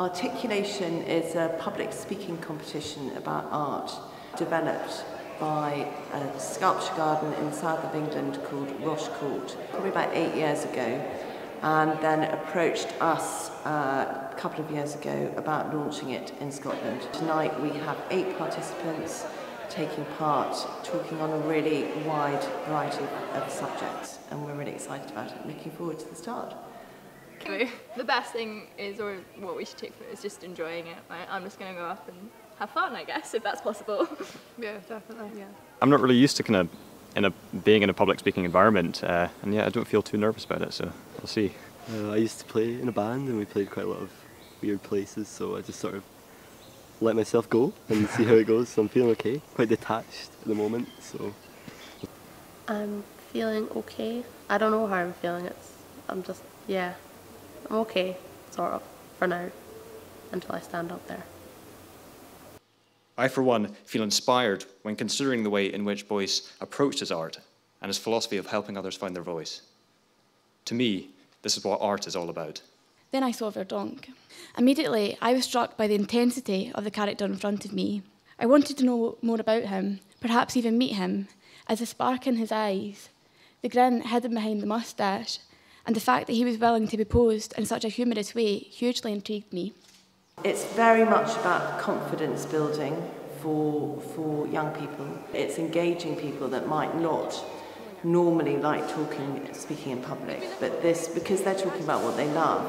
Articulation is a public speaking competition about art developed by a sculpture garden in the south of England called Roche Court, probably about 8 years ago, and then approached us a couple of years ago about launching it in Scotland. Tonight we have 8 participants taking part, talking on a really wide variety of subjects, and we're really excited about it, looking forward to the start. The best thing is, or what we should take from it, is just enjoying it. I'm just going to go up and have fun, I guess, if that's possible. Yeah, definitely. Yeah. I'm not really used to being in a public speaking environment, and yeah, I don't feel too nervous about it, so we'll see. I used to play in a band, and we played quite a lot of weird places, so I just sort of let myself go and see how it goes. So I'm feeling okay, quite detached at the moment. So I'm feeling okay. I don't know how I'm feeling. I'm okay, sort of, for now, until I stand up there. I, for one, feel inspired when considering the way in which Boyce approached his art and his philosophy of helping others find their voice. To me, this is what art is all about. Then I saw Verdonk. Immediately, I was struck by the intensity of the character in front of me. I wanted to know more about him, perhaps even meet him, as the spark in his eyes, the grin hidden behind the moustache, and the fact that he was willing to be posed in such a humorous way hugely intrigued me. It's very much about confidence building for young people. It's engaging people that might not normally like speaking in public, but because they're talking about what they love,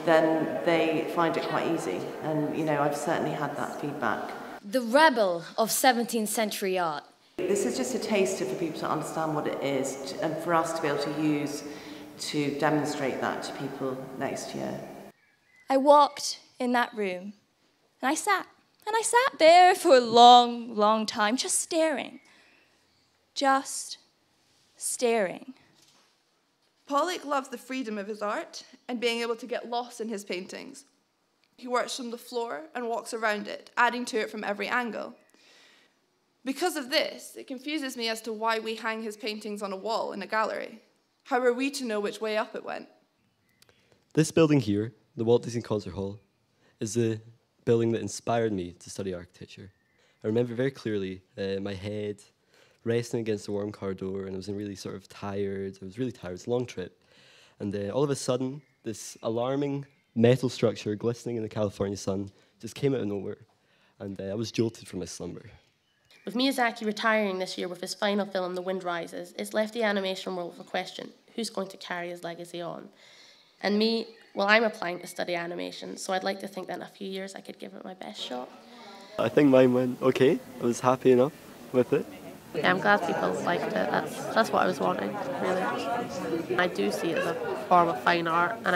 then they find it quite easy. And, you know, I've certainly had that feedback. The rebel of 17th century art. This is just a taster for people to understand what it is, and for us to be able to use to demonstrate that to people next year. I walked in that room, and I sat there for a long, long time, just staring. Just staring. Pollock loves the freedom of his art and being able to get lost in his paintings. He works from the floor and walks around it, adding to it from every angle. Because of this, it confuses me as to why we hang his paintings on a wall in a gallery. How are we to know which way up it went? this building here, the Walt Disney Concert Hall, is the building that inspired me to study architecture. I remember very clearly my head resting against the warm car door, and I was really sort of tired. I was really tired. It was a long trip. And all of a sudden, this alarming metal structure glistening in the California sun just came out of nowhere. And I was jolted from my slumber. With Miyazaki retiring this year with his final film, The Wind Rises, it's left the animation world with a question: who's going to carry his legacy on? And me, well, I'm applying to study animation, so I'd like to think that in a few years I could give it my best shot. I think mine went okay. I was happy enough with it. Yeah, I'm glad people liked it. That's what I was wanting, really. I do see it as a form of fine art, and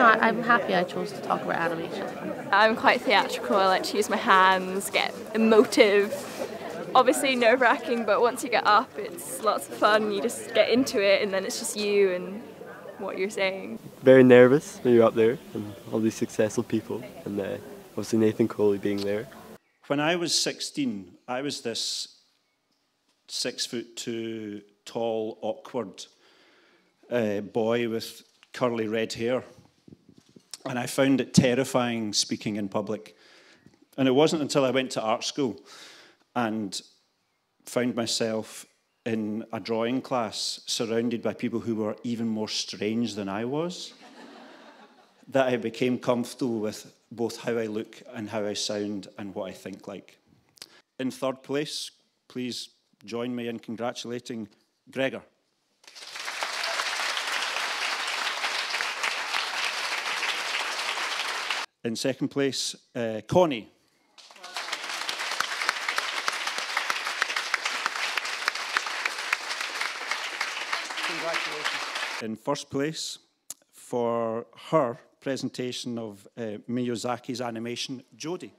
I'm happy I chose to talk about animation. I'm quite theatrical. I like to use my hands, get emotive. Obviously nerve-wracking, but once you get up, it's lots of fun. You just get into it, and then it's just you and what you're saying. Very nervous when you're up there, and all these successful people, and obviously Nathan Coley being there. When I was 16, I was this 6'2" tall, awkward boy with curly red hair. And I found it terrifying speaking in public. And it wasn't until I went to art school and found myself in a drawing class surrounded by people who were even more strange than I was that I became comfortable with both how I look and how I sound and what I think like. In third place, please join me in congratulating Gregor. In second place, Connie. Congratulations. In first place, for her presentation of Miyazaki's animation, Jodie.